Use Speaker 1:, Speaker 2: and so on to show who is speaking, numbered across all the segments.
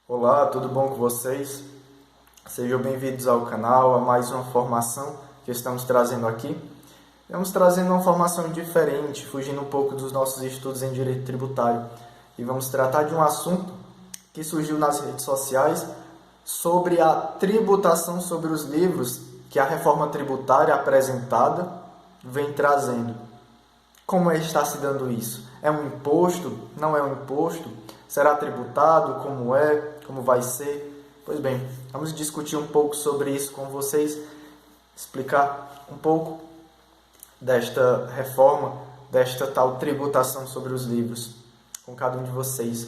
Speaker 1: Olá, tudo bom com vocês? Sejam bem-vindos ao canal, a mais uma formação que estamos trazendo aqui. Estamos trazendo uma formação diferente, fugindo um pouco dos nossos estudos em direito tributário. E vamos tratar de um assunto que surgiu nas redes sociais sobre a tributação sobre os livros que a reforma tributária apresentada vem trazendo. Como está se dando isso? É um imposto? Não é um imposto? Será tributado? Como é? Como vai ser? Pois bem, vamos discutir um pouco sobre isso com vocês, explicar um pouco desta reforma, desta tal tributação sobre os livros com cada um de vocês.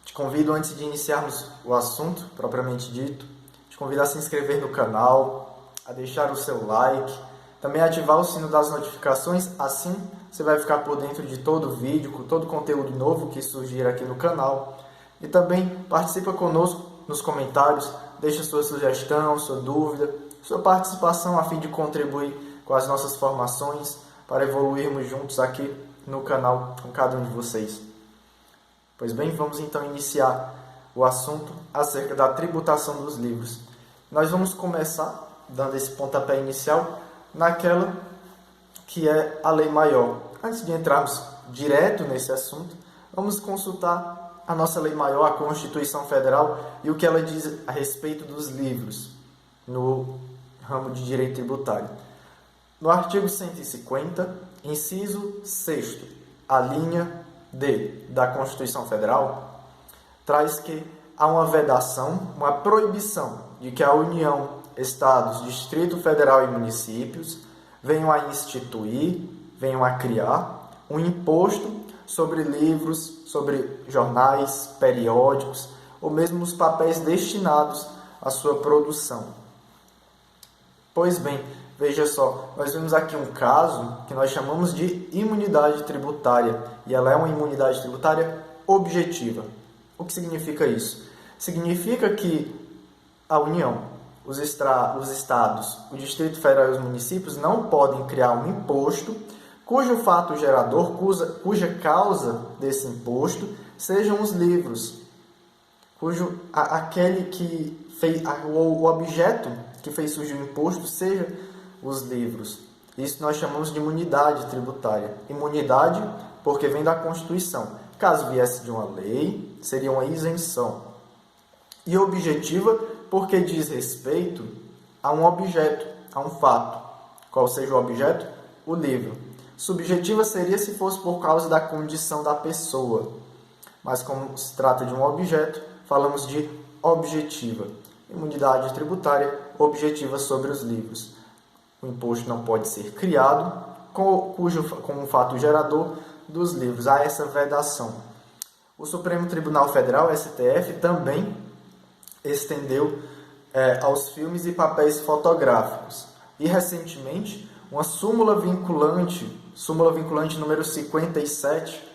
Speaker 1: Te convido, antes de iniciarmos o assunto propriamente dito, te convido a se inscrever no canal, a deixar o seu like, também ativar o sino das notificações, assim você vai ficar por dentro de todo o vídeo, com todo o conteúdo novo que surgir aqui no canal. E também participa conosco nos comentários, deixa sua sugestão, sua dúvida, sua participação a fim de contribuir com as nossas formações para evoluirmos juntos aqui no canal com cada um de vocês. Pois bem, vamos então iniciar o assunto acerca da tributação dos livros. Nós vamos começar dando esse pontapé inicial naquela que é a lei maior. Antes de entrarmos direto nesse assunto, vamos consultar a nossa lei maior, a Constituição Federal, e o que ela diz a respeito dos livros no ramo de direito tributário. No artigo 150, inciso 6º, a linha D da Constituição Federal, traz que há uma vedação, uma proibição de que a União, Estados, Distrito Federal e municípios venham a instituir, venham a criar um imposto sobre livros, sobre jornais, periódicos, ou mesmo os papéis destinados à sua produção. Pois bem, veja só, nós vemos aqui um caso que nós chamamos de imunidade tributária, e ela é uma imunidade tributária objetiva. O que significa isso? Significa que a União, os estados, o Distrito Federal e os municípios não podem criar um imposto cujo fato gerador, cuja causa desse imposto sejam os livros, aquele que fez, o objeto que fez surgir o imposto seja os livros. Isso nós chamamos de imunidade tributária. Imunidade porque vem da Constituição. Caso viesse de uma lei, seria uma isenção. E objetiva porque diz respeito a um objeto, a um fato. Qual seja o objeto? O livro. Subjetiva seria se fosse por causa da condição da pessoa. Mas como se trata de um objeto, falamos de objetiva. Imunidade tributária objetiva sobre os livros. O imposto não pode ser criado como um fato gerador dos livros. Há essa vedação. O Supremo Tribunal Federal, STF, também estendeu aos filmes e papéis fotográficos. E, recentemente, uma súmula vinculante número 57,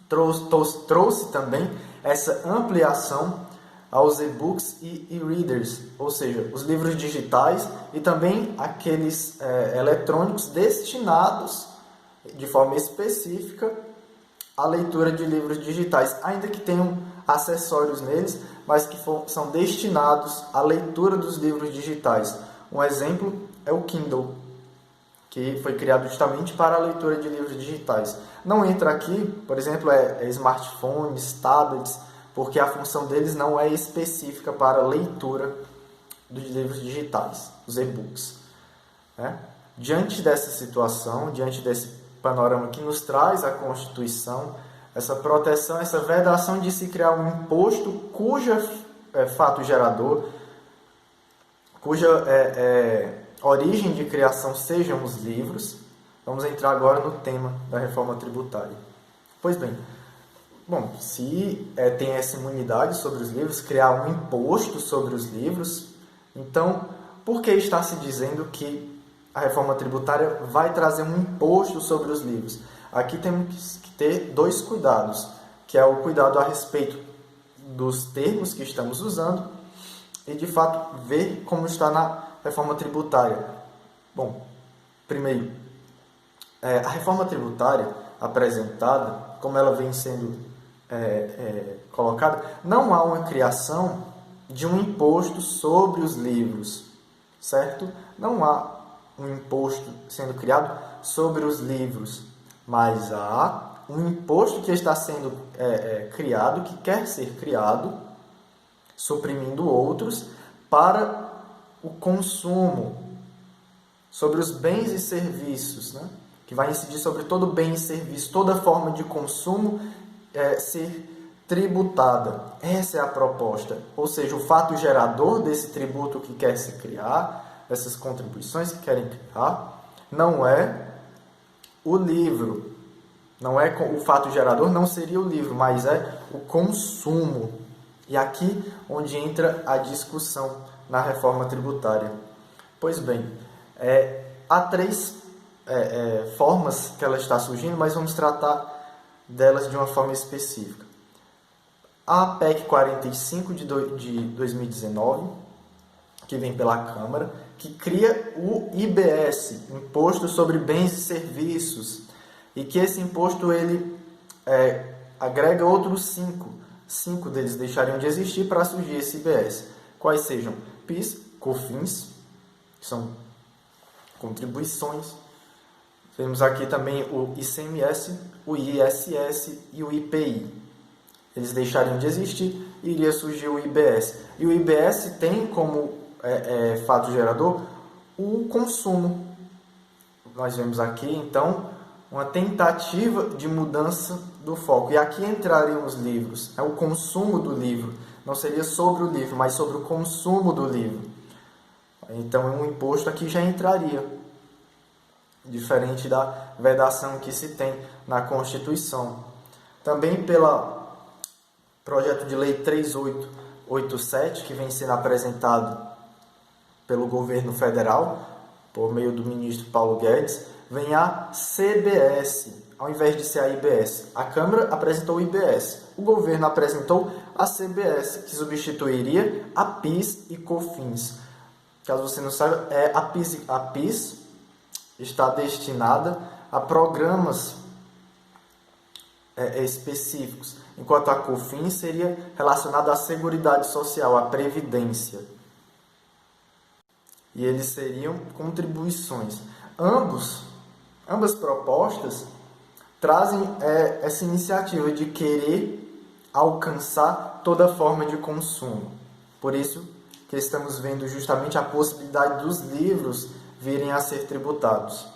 Speaker 1: trouxe também essa ampliação aos e-books e e-readers, ou seja, os livros digitais e também aqueles eletrônicos destinados de forma específica à leitura de livros digitais, ainda que tenham acessórios neles, mas que são destinados à leitura dos livros digitais. Um exemplo é o Kindle, que foi criado justamente para a leitura de livros digitais. Não entra aqui, por exemplo, smartphones, tablets, porque a função deles não é específica para a leitura dos livros digitais, os e-books. Diante dessa situação, diante desse panorama que nos traz a Constituição, essa proteção, essa vedação de se criar um imposto cuja fato gerador, cuja origem de criação sejam os livros. Vamos entrar agora no tema da reforma tributária. Pois bem, se tem essa imunidade sobre os livros, criar um imposto sobre os livros, então por que está se dizendo que a reforma tributária vai trazer um imposto sobre os livros? Aqui temos que ter dois cuidados, que é o cuidado a respeito dos termos que estamos usando e, de fato, ver como está na reforma tributária. Primeiro, a reforma tributária apresentada, como ela vem sendo colocada, não há uma criação de um imposto sobre os livros, certo? Não há um imposto sendo criado sobre os livros, mas há um imposto que está sendo criado, que quer ser criado, suprimindo outros, para o consumo, sobre os bens e serviços, né? Que vai incidir sobre todo bem e serviço, toda forma de consumo ser tributada. Essa é a proposta. Ou seja, o fato gerador desse tributo que quer se criar, essas contribuições que querem criar, não é o livro. Não é o fato gerador, não seria o livro, mas é o consumo. E aqui onde entra a discussão na reforma tributária. Pois bem, há três formas que ela está surgindo, mas vamos tratar delas de uma forma específica. A PEC 45 de 2019, que vem pela Câmara, que cria o IBS, Imposto sobre Bens e Serviços, e que esse imposto ele agrega outros cinco deles deixariam de existir para surgir esse IBS. Quais sejam? PIS, COFINS, que são contribuições. Temos aqui também o ICMS, o ISS e o IPI. Eles deixariam de existir e iria surgir o IBS. E o IBS tem como fato gerador o consumo. Nós vemos aqui, então, uma tentativa de mudança do foco. E aqui entrariam os livros. É o consumo do livro. Não seria sobre o livro, mas sobre o consumo do livro. Então, um imposto aqui já entraria, diferente da vedação que se tem na Constituição. Também pelo projeto de lei 3887, que vem sendo apresentado pelo governo federal, por meio do ministro Paulo Guedes, vem a CBS, ao invés de ser a IBS. A Câmara apresentou o IBS, o governo apresentou a CBS, que substituiria a PIS e COFINS. Caso você não saiba, a PIS está destinada a programas específicos, enquanto a COFINS seria relacionada à Seguridade Social, à Previdência. E eles seriam contribuições. Ambas propostas trazem essa iniciativa de querer alcançar toda forma de consumo. Por isso que estamos vendo justamente a possibilidade dos livros virem a ser tributados.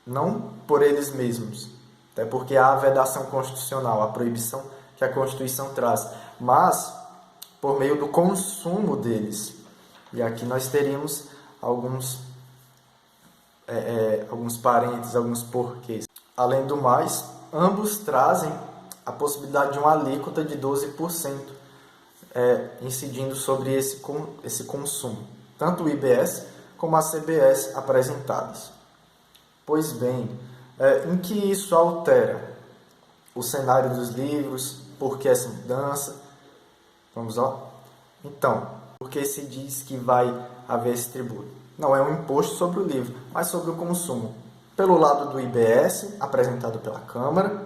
Speaker 1: Não por eles mesmos, até porque há a vedação constitucional, a proibição que a Constituição traz, mas por meio do consumo deles. E aqui nós teríamos alguns parênteses, alguns porquês. Além do mais, ambos trazem a possibilidade de uma alíquota de 12%, incidindo sobre esse consumo. Tanto o IBS como a CBS apresentadas. Pois bem, em que isso altera o cenário dos livros? Por que essa mudança? Vamos lá? Então, por que se diz que vai haver esse tributo? Não é um imposto sobre o livro, mas sobre o consumo. Pelo lado do IBS, apresentado pela Câmara,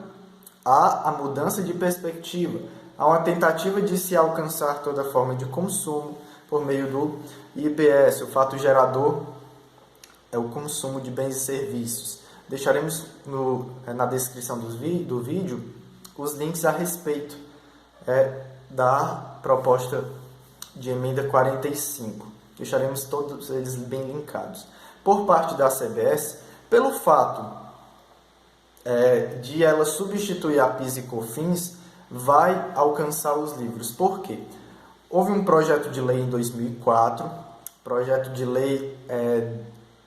Speaker 1: há a mudança de perspectiva. Há uma tentativa de se alcançar toda forma de consumo por meio do IBS. O fato gerador é o consumo de bens e serviços. Deixaremos na descrição do vídeo os links a respeito da proposta de emenda 45. Deixaremos todos eles bem linkados. Por parte da CBS, pelo fato de ela substituir a PIS e COFINS, vai alcançar os livros. Por quê? Houve um projeto de lei em 2004, projeto de lei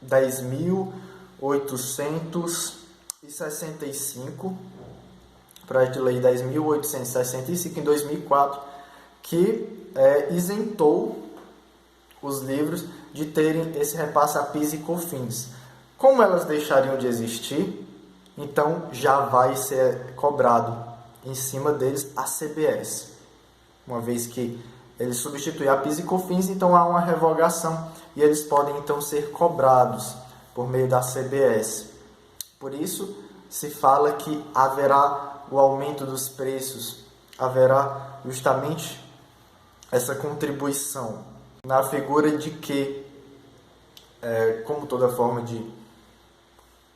Speaker 1: 10.865, projeto de lei 10.865 em 2004, que isentou os livros de terem esse repasse a PIS e COFINS. Como elas deixariam de existir, então já vai ser cobrado em cima deles a CBS. Uma vez que eles substituem a PIS e COFINS, então há uma revogação e eles podem então ser cobrados por meio da CBS. Por isso se fala que haverá o aumento dos preços haverá justamente essa contribuição na figura de que, como toda forma de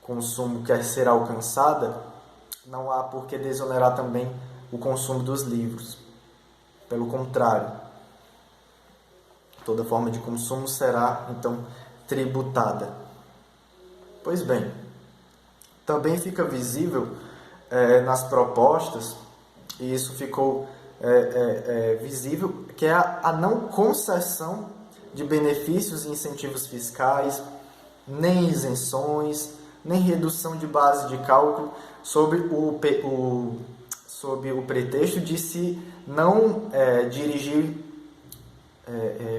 Speaker 1: consumo quer ser alcançada, não há por que desonerar também o consumo dos livros. Pelo contrário, toda forma de consumo será, então, tributada. Pois bem, também fica visível nas propostas, e isso ficou visível, que é a não concessão de benefícios e incentivos fiscais, nem isenções, nem redução de base de cálculo sob o pretexto de se não dirigir,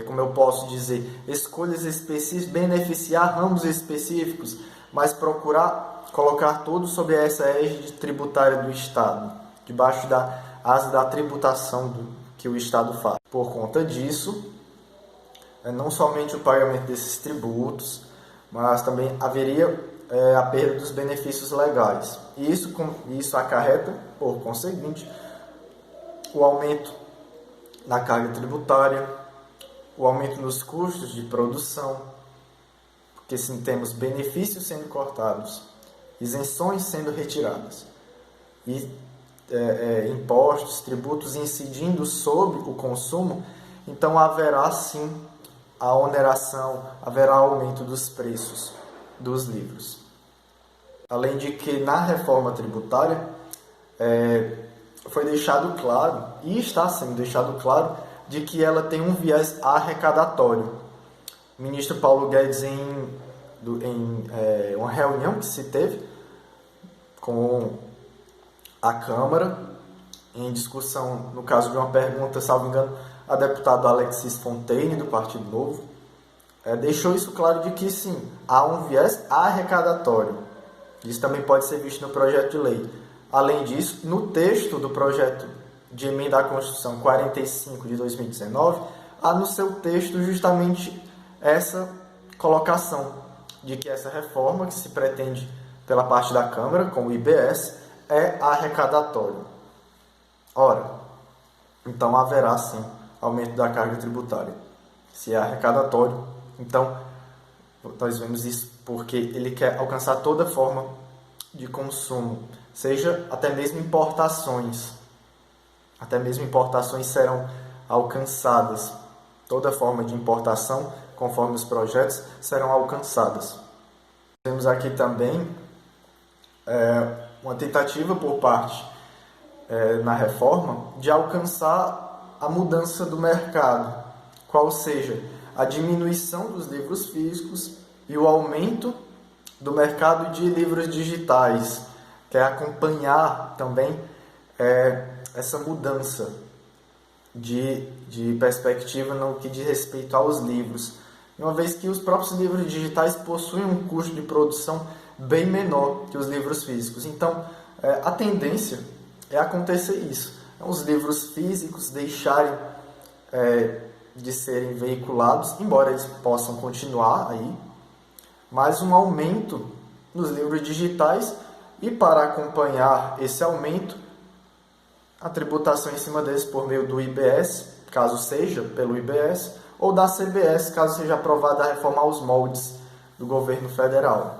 Speaker 1: como eu posso dizer, escolhas específicas, beneficiar ramos específicos, mas procurar colocar todos sob essa égide tributária do Estado, debaixo da asa da tributação que o Estado faz. Por conta disso, não somente o pagamento desses tributos, mas também haveria a perda dos benefícios legais. E isso acarreta, por conseguinte, o aumento na carga tributária, o aumento nos custos de produção, porque sim, temos benefícios sendo cortados, isenções sendo retiradas e impostos, tributos incidindo sobre o consumo, então haverá sim a oneração, haverá aumento dos preços dos livros. Além de que na reforma tributária foi deixado claro, e está sendo deixado claro, de que ela tem um viés arrecadatório. O ministro Paulo Guedes, em uma reunião que se teve com a Câmara, em discussão, no caso de uma pergunta, salvo engano, a deputada Alexis Fontaine, do Partido Novo, deixou isso claro de que sim, há um viés arrecadatório. Isso também pode ser visto no projeto de lei. Além disso, no texto do projeto de emenda à Constituição 45 de 2019, há no seu texto justamente essa colocação de que essa reforma que se pretende pela parte da Câmara, com o IBS, é arrecadatório. Ora, então haverá sim aumento da carga tributária. Se é arrecadatório, então nós vemos isso porque ele quer alcançar toda forma de consumo, seja até mesmo importações. Até mesmo importações serão alcançadas. Toda forma de importação, conforme os projetos, serão alcançadas. Temos aqui também uma tentativa por parte na reforma de alcançar a mudança do mercado, qual seja a diminuição dos livros físicos e o aumento do mercado de livros digitais, que é acompanhar também essa mudança de perspectiva no que diz respeito aos livros, uma vez que os próprios livros digitais possuem um custo de produção bem menor que os livros físicos. Então, a tendência é acontecer isso, os livros físicos deixarem de serem veiculados, embora eles possam continuar aí, mas um aumento nos livros digitais, e para acompanhar esse aumento, a tributação em cima deles por meio do IBS, caso seja pelo IBS, ou da CBS, caso seja aprovada a reforma aos moldes do governo federal.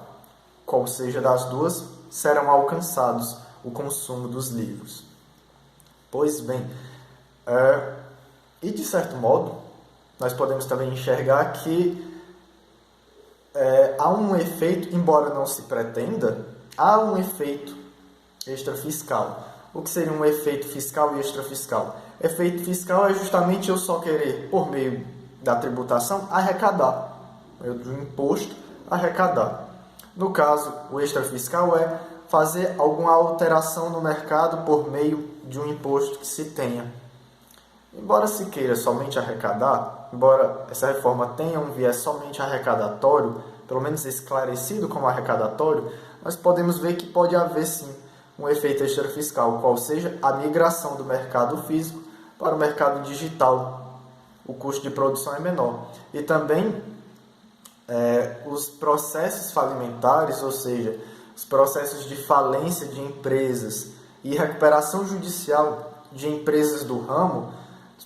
Speaker 1: Qual seja das duas, serão alcançados o consumo dos livros. Pois bem, e de certo modo, nós podemos também enxergar que há um efeito, embora não se pretenda, há um efeito extrafiscal. O que seria um efeito fiscal e extrafiscal? Efeito fiscal é justamente eu só querer, por meio da tributação, arrecadar. Meio do imposto, arrecadar. No caso, o extrafiscal é fazer alguma alteração no mercado por meio de um imposto que se tenha. Embora se queira somente arrecadar, embora essa reforma tenha um viés somente arrecadatório, pelo menos esclarecido como arrecadatório, nós podemos ver que pode haver sim um efeito extrafiscal, qual seja a migração do mercado físico para o mercado digital. O custo de produção é menor. E também os processos falimentares, ou seja, os processos de falência de empresas e recuperação judicial de empresas do ramo,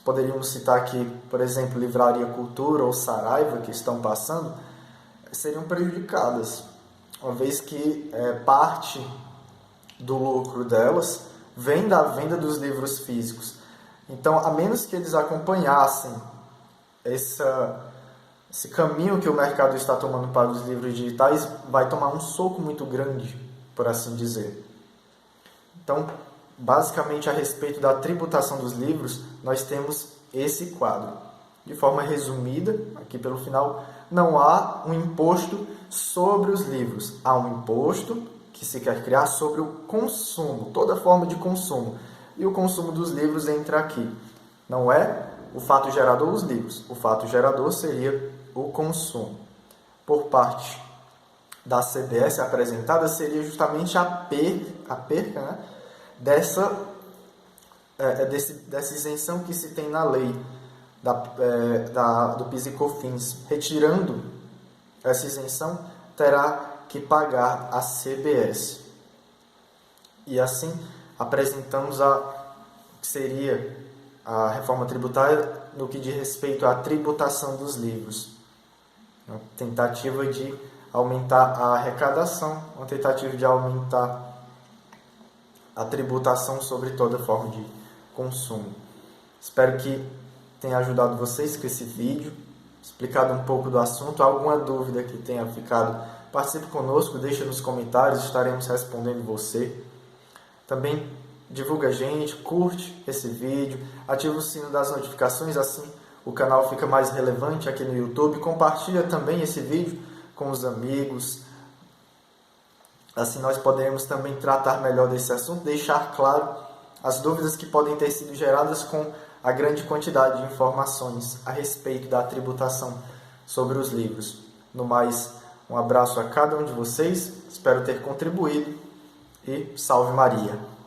Speaker 1: poderíamos citar aqui, por exemplo, Livraria Cultura ou Saraiva, que estão passando, seriam prejudicadas, uma vez que parte do lucro delas vem da venda dos livros físicos. Então, a menos que eles acompanhassem esse caminho que o mercado está tomando para os livros digitais, vai tomar um soco muito grande, por assim dizer. Então, basicamente, a respeito da tributação dos livros, nós temos esse quadro. De forma resumida, aqui pelo final, não há um imposto sobre os livros. Há um imposto que se quer criar sobre o consumo, toda forma de consumo. E o consumo dos livros entra aqui. Não é o fato gerador dos livros. O fato gerador seria o consumo. Por parte da CBS apresentada seria justamente a perca, né, dessa isenção que se tem na lei do PIS e COFINS. Retirando essa isenção, terá que pagar a CBS. E assim apresentamos que seria a reforma tributária no que diz respeito à tributação dos livros. Uma tentativa de aumentar a arrecadação, uma tentativa de aumentar a tributação sobre toda forma de consumo. Espero que tenha ajudado vocês com esse vídeo, explicado um pouco do assunto. Alguma dúvida que tenha ficado, participe conosco, deixe nos comentários, estaremos respondendo você. Também divulga a gente, curte esse vídeo, ativa o sino das notificações, assim o canal fica mais relevante aqui no YouTube. Compartilha também esse vídeo com os amigos. Assim nós podemos também tratar melhor desse assunto, deixar claro as dúvidas que podem ter sido geradas com a grande quantidade de informações a respeito da tributação sobre os livros. No mais, um abraço a cada um de vocês, espero ter contribuído e salve Maria!